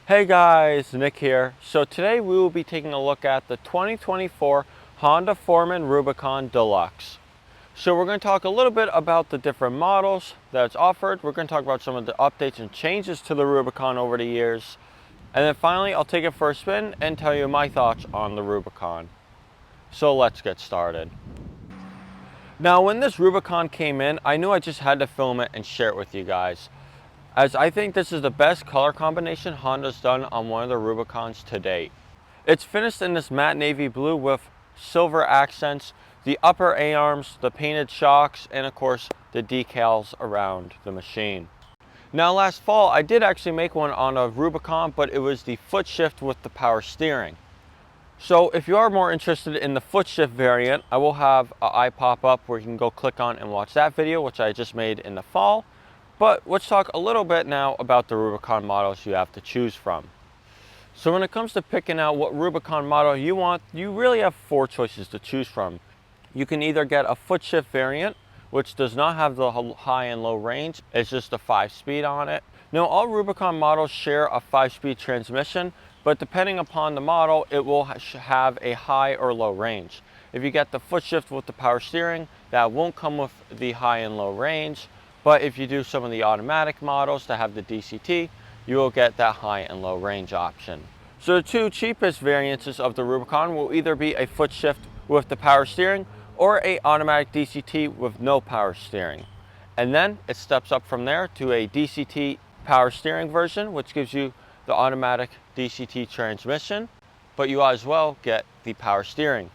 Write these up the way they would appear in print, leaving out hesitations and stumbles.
Hey guys, Nick here. So today we will be taking a look at the 2024 Honda Rubicon Deluxe. So we're going to talk a little bit about the different models that it's offered. We're going to talk about some of the updates and changes to the Rubicon over the years. And then finally, I'll take it for a spin and tell you my thoughts on the Rubicon. So let's get started. Now, when this Rubicon came in, I knew I just had to film it and share it with you guys, as I think this is the best color combination Honda's done on one of the Rubicons to date. It's finished in this matte navy blue with silver accents, the upper A-arms, the painted shocks, and of course the decals around the machine. Now last fall I did actually make one on a Rubicon, but it was the foot shift with the power steering. So if you are more interested in the foot shift variant, I will have an eye pop up where you can go click on and watch that video, which I just made in the fall. But let's talk a little bit now about the Rubicon models you have to choose from. So when it comes to picking out what Rubicon model you want, you really have four choices to choose from. You can either get a foot shift variant, which does not have the high and low range. It's just a 5-speed on it. Now all Rubicon models share a 5-speed transmission, but depending upon the model, it will have a high or low range. If you get the foot shift with the power steering, that won't come with the high and low range. But if you do some of the automatic models that have the DCT, you will get that high and low range option. So the two cheapest variances of the Rubicon will either be a foot shift with the power steering or a automatic DCT with no power steering. And then it steps up from there to a DCT power steering version, which gives you the automatic DCT transmission, but you as well get the power steering.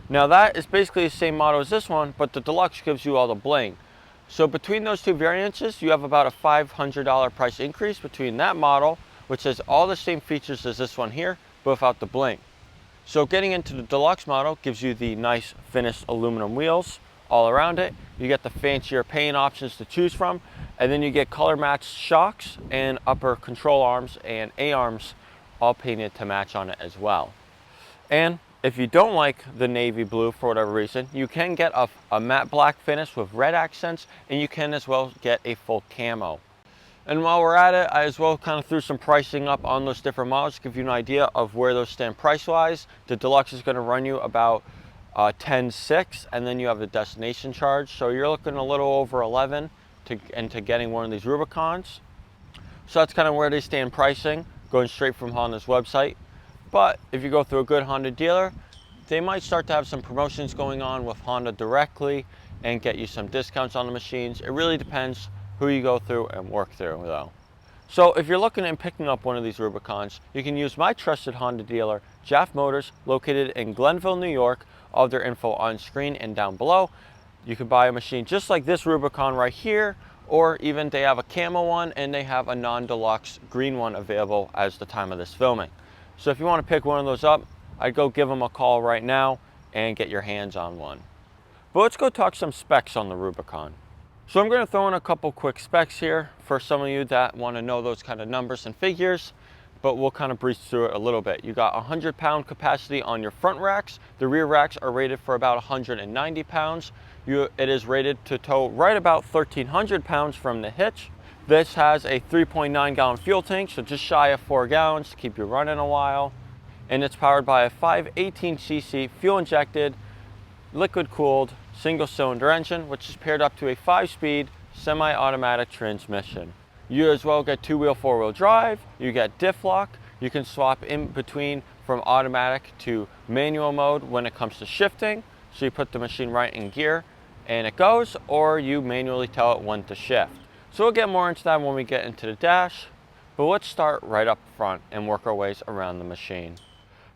Now that is basically the same model as this one, but the Deluxe gives you all the bling. So between those two variances, you have about a $500 price increase between that model, which has all the same features as this one here, but without the bling. So getting into the Deluxe model gives you the nice finished aluminum wheels all around it. You get the fancier paint options to choose from, and then you get color matched shocks and upper control arms and A-arms all painted to match on it as well. And if you don't like the navy blue for whatever reason, you can get a matte black finish with red accents, and you can as well get a full camo. And while we're at it, I as well kind of threw some pricing up on those different models to give you an idea of where those stand price-wise. The Deluxe is going to run you about $10,600, and then you have the destination charge. So you're looking a little over $11,000 into getting one of these Rubicons. So that's kind of where they stand pricing, going straight from Honda's website. But if you go through a good Honda dealer, they might start to have some promotions going on with Honda directly and get you some discounts on the machines. It really depends who you go through and work through though. So if you're looking at picking up one of these Rubicons, you can use my trusted Honda dealer, JAF Motors, located in Glenville, New York. All their info on screen and down below. You can buy a machine just like this Rubicon right here, or even they have a camo one and they have a non-deluxe green one available as the time of this filming. So if you want to pick one of those up, I'd go give them a call right now and get your hands on one. But let's go talk some specs on the Rubicon. So I'm going to throw in a couple quick specs here for some of you that want to know those kind of numbers and figures, but we'll kind of breeze through it a little bit. You got 100-pound capacity on your front racks. The rear racks are rated for about 190 pounds. It is rated to tow right about 1,300 pounds from the hitch. This has a 3.9-gallon fuel tank, so just shy of 4 gallons to keep you running a while. And it's powered by a 518cc fuel-injected, liquid-cooled, single-cylinder engine, which is paired up to a 5-speed semi-automatic transmission. You as well get 2-wheel 4-wheel drive, you get diff lock, you can swap in between from automatic to manual mode when it comes to shifting. So you put the machine right in gear and it goes, or you manually tell it when to shift. So we'll get more into that when we get into the dash, but let's start right up front and work our ways around the machine.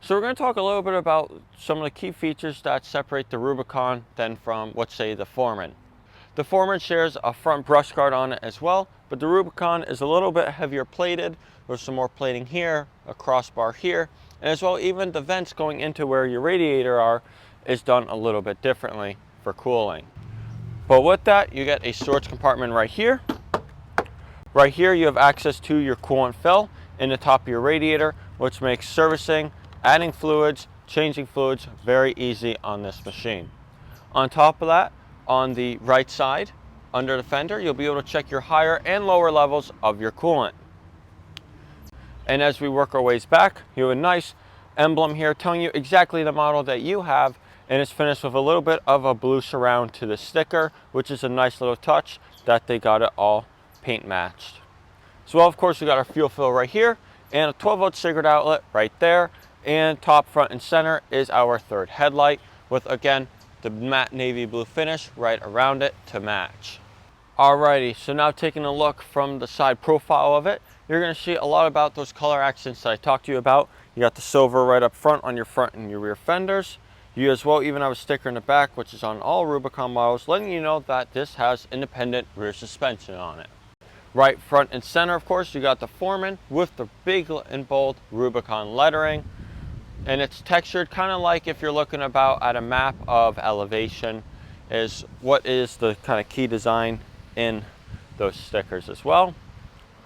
So we're going to talk a little bit about some of the key features that separate the Rubicon then from, let's say, the Foreman. The Foreman shares a front brush guard on it as well, but the Rubicon is a little bit heavier plated. There's some more plating here, a crossbar here, and as well even the vents going into where your radiator are is done a little bit differently for cooling. But with that, you get a storage compartment right here. Right here you have access to your coolant fill in the top of your radiator, which makes servicing, adding fluids, changing fluids very easy on this machine. On top of that, on the right side, under the fender, you'll be able to check your higher and lower levels of your coolant. And as we work our ways back, you have a nice emblem here telling you exactly the model that you have, and it's finished with a little bit of a blue surround to the sticker, which is a nice little touch that they got it all paint matched. So well, of course, we got our fuel fill right here and a 12-volt cigarette outlet right there, and top, front, and center is our third headlight with, again, the matte navy blue finish right around it to match. Alrighty, so now taking a look from the side profile of it, you're going to see a lot about those color accents that I talked to you about. You got the silver right up front on your front and your rear fenders. You as well even have a sticker in the back, which is on all Rubicon models, letting you know that this has independent rear suspension on it. Right front and center, of course, you got the Foreman with the big and bold Rubicon lettering. And it's textured kind of like if you're looking about at a map of elevation, is what is the kind of key design in those stickers as well.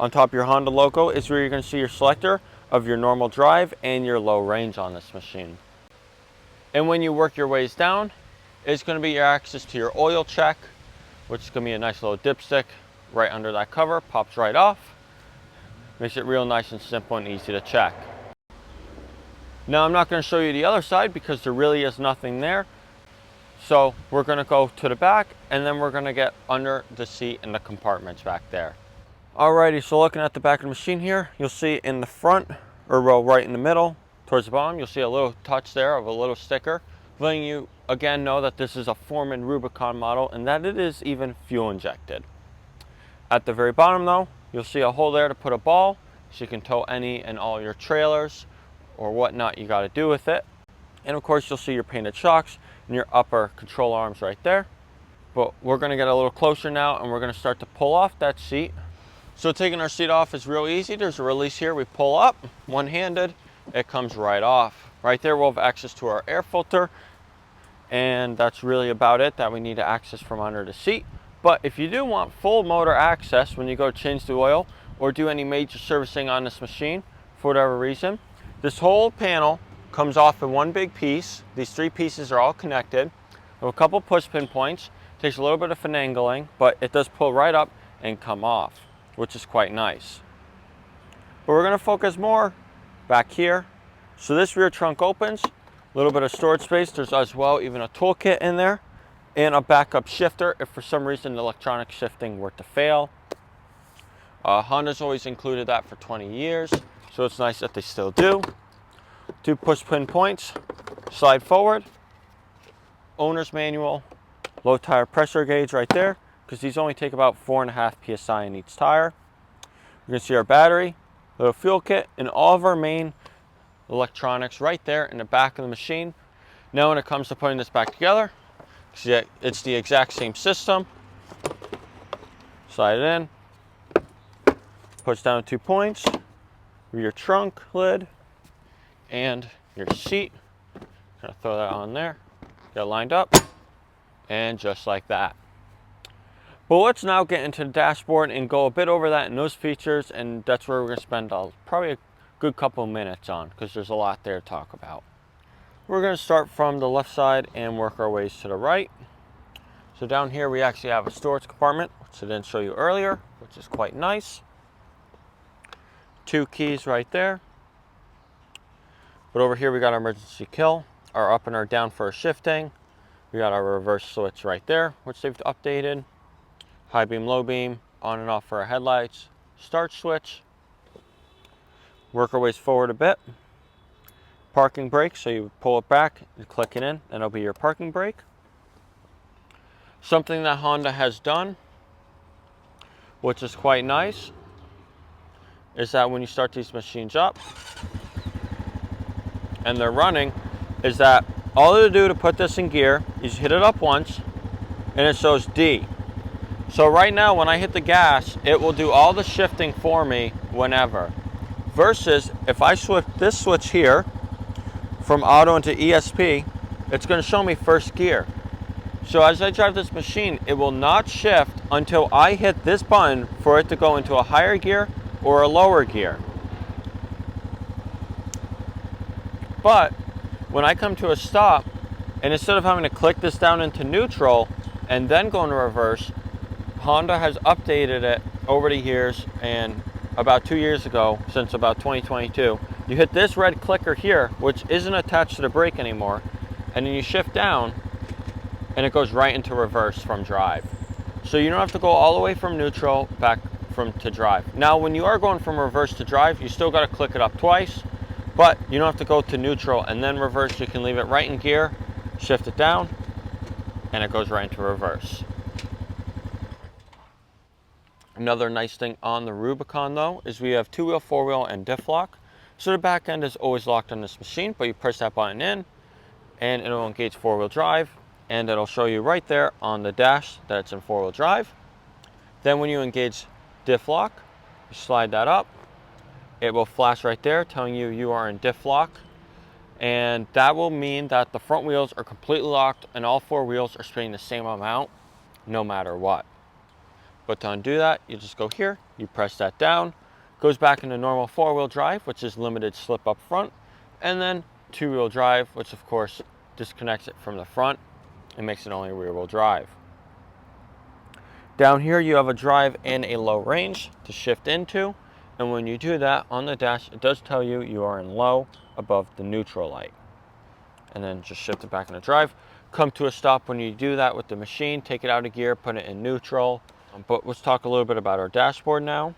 On top of your Honda logo is where you're going to see your selector of your normal drive and your low range on this machine. And when you work your ways down, it's going to be your access to your oil check, which is going to be a nice little dipstick right under that cover, pops right off. Makes it real nice and simple and easy to check. Now I'm not going to show you the other side because there really is nothing there. So we're going to go to the back and then we're going to get under the seat and the compartments back there. Alrighty, so looking at the back of the machine here, you'll see in the front, or well, right in the middle, towards the bottom, you'll see a little touch there of a little sticker, letting you again know that this is a Foreman Rubicon model and that it is even fuel injected. At the very bottom though, you'll see a hole there to put a ball, so you can tow any and all your trailers or whatnot you got to do with it. And of course you'll see your painted shocks and your upper control arms right there. But we're going to get a little closer now and we're going to start to pull off that seat. So taking our seat off is real easy. There's a release here. We pull up one-handed, it comes right off. Right there we'll have access to our air filter, and that's really about it that we need to access from under the seat. But if you do want full motor access when you go change the oil or do any major servicing on this machine for whatever reason, this whole panel comes off in one big piece. These three pieces are all connected. With a couple push pin points. Takes a little bit of finagling, but it does pull right up and come off, which is quite nice. But we're going to focus more back here. So this rear trunk opens, a little bit of storage space. There's as well even a toolkit in there and a backup shifter if for some reason the electronic shifting were to fail. Honda's always included that for 20 years, so it's nice that they still do. Two push pin points, slide forward, owner's manual, low tire pressure gauge right there, because these only take about 4.5 psi in each tire. You're going to see our battery, little fuel kit, and all of our main electronics right there in the back of the machine. Now when it comes to putting this back together, it's the exact same system. Slide it in, push down 2 points, your trunk lid, and your seat. Gonna throw that on there, get it lined up, and just like that. But let's now get into the dashboard and go a bit over that and those features, and that's where we're going to spend probably a good couple minutes on, because there's a lot there to talk about. We're going to start from the left side and work our ways to the right. So down here we actually have a storage compartment, which I didn't show you earlier, which is quite nice. 2 keys right there. But over here we got our emergency kill, our up and our down for our shifting. We got our reverse switch right there, which they've updated. High beam, low beam, on and off for our headlights. Start switch. Work our ways forward a bit. Parking brake, so you pull it back, you click it in, and it'll be your parking brake. Something that Honda has done, which is quite nice, is that when you start these machines up and they're running, is that all you do to put this in gear is hit it up once and it shows D. So right now when I hit the gas, it will do all the shifting for me whenever. Versus if I switch this switch here from auto into ESP, it's going to show me first gear. So as I drive this machine, it will not shift until I hit this button for it to go into a higher gear or a lower gear. But when I come to a stop, and instead of having to click this down into neutral and then go into reverse, Honda has updated it over the years, and about 2 years ago, since about 2022, you hit this red clicker here, which isn't attached to the brake anymore, and then you shift down and it goes right into reverse from drive. So you don't have to go all the way from neutral back to drive. Now when you are going from reverse to drive, you still got to click it up twice, but you don't have to go to neutral and then reverse. You can leave it right in gear, shift it down, and it goes right into reverse. Another nice thing on the Rubicon though is we have 2-wheel, 4-wheel, and diff lock. So the back end is always locked on this machine, but you press that button in and it'll engage 4-wheel drive, and it'll show you right there on the dash that it's in 4-wheel drive. Then when you engage diff lock, you slide that up, it will flash right there telling you you are in diff lock, and that will mean that the front wheels are completely locked and all 4 wheels are spinning the same amount no matter what. But to undo that, you just go here, you press that down, goes back into normal 4-wheel drive, which is limited slip up front, and then 2-wheel drive, which of course disconnects it from the front and makes it only rear-wheel drive. Down here you have a drive and a low range to shift into, and when you do that on the dash, it does tell you you are in low above the neutral light. And then just shift it back into drive. Come to a stop when you do that with the machine, take it out of gear, put it in neutral. But let's talk a little bit about our dashboard now.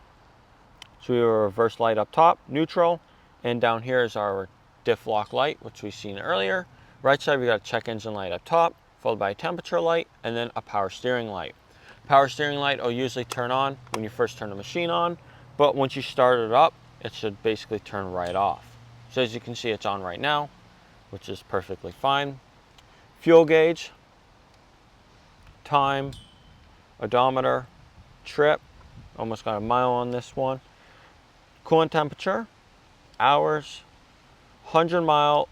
So we have a reverse light up top, neutral, and down here is our diff lock light, which we've seen earlier. Right side, we got a check engine light up top, followed by a temperature light, and then a power steering light. Power steering light will usually turn on when you first turn the machine on, but once you start it up, it should basically turn right off. So as you can see, it's on right now, which is perfectly fine. Fuel gauge, time, odometer, trip, almost got a mile on this one. Coolant temperature, hours, 100 mile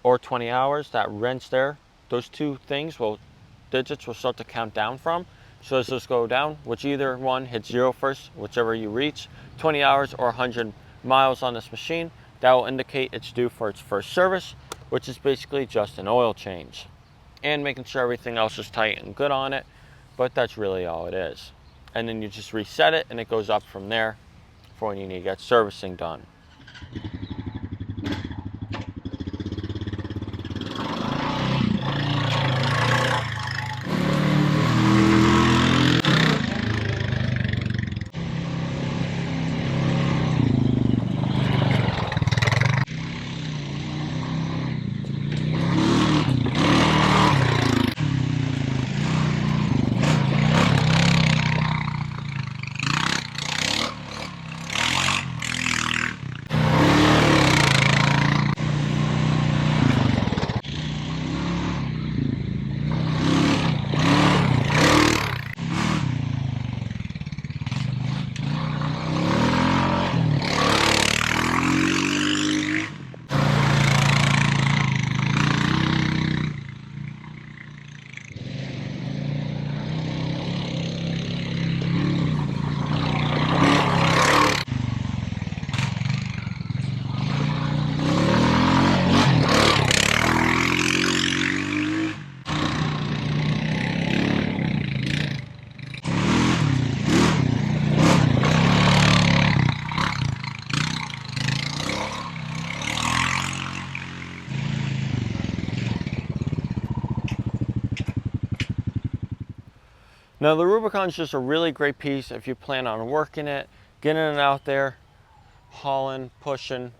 or 20 hours, that wrench there, those two things digits will start to count down from. So as those go down, which either one hits 0 first, whichever you reach, 20 hours or 100 miles on this machine, that will indicate it's due for its first service, which is basically just an oil change. And making sure everything else is tight and good on it, but that's really all it is. And then you just reset it and it goes up from there for when you need to get servicing done. Now the Rubicon is just a really great piece if you plan on working it, getting it out there, hauling, pushing,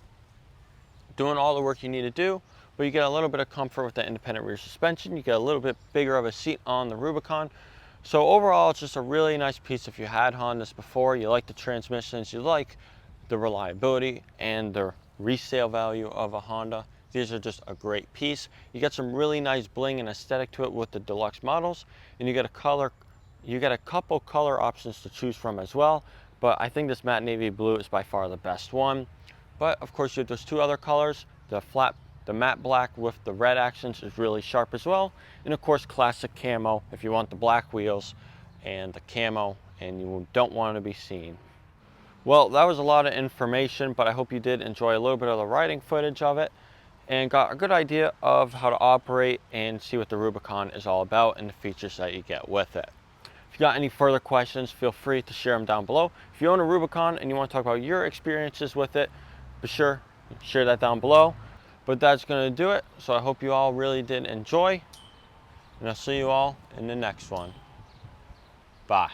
doing all the work you need to do, but you get a little bit of comfort with the independent rear suspension. You get a little bit bigger of a seat on the Rubicon. So overall, it's just a really nice piece if you had Hondas before, you like the transmissions, you like the reliability and the resale value of a Honda. These are just a great piece. You get some really nice bling and aesthetic to it with the deluxe models, and you get a couple color options to choose from as well, but I think this matte navy blue is by far the best one. But of course you have those two other colors. The matte black with the red accents is really sharp as well, and of course classic camo if you want the black wheels and the camo and you don't want to be seen. Well, that was a lot of information, but I hope you did enjoy a little bit of the riding footage of it and got a good idea of how to operate and see what the Rubicon is all about and the features that you get with it. If If you got any further questions, feel free to share them down below. If you own a Rubicon and you want to talk about your experiences with it, be sure to share that down below. But that's going to do it. So I hope you all really did enjoy, and I'll see you all in the next one. Bye.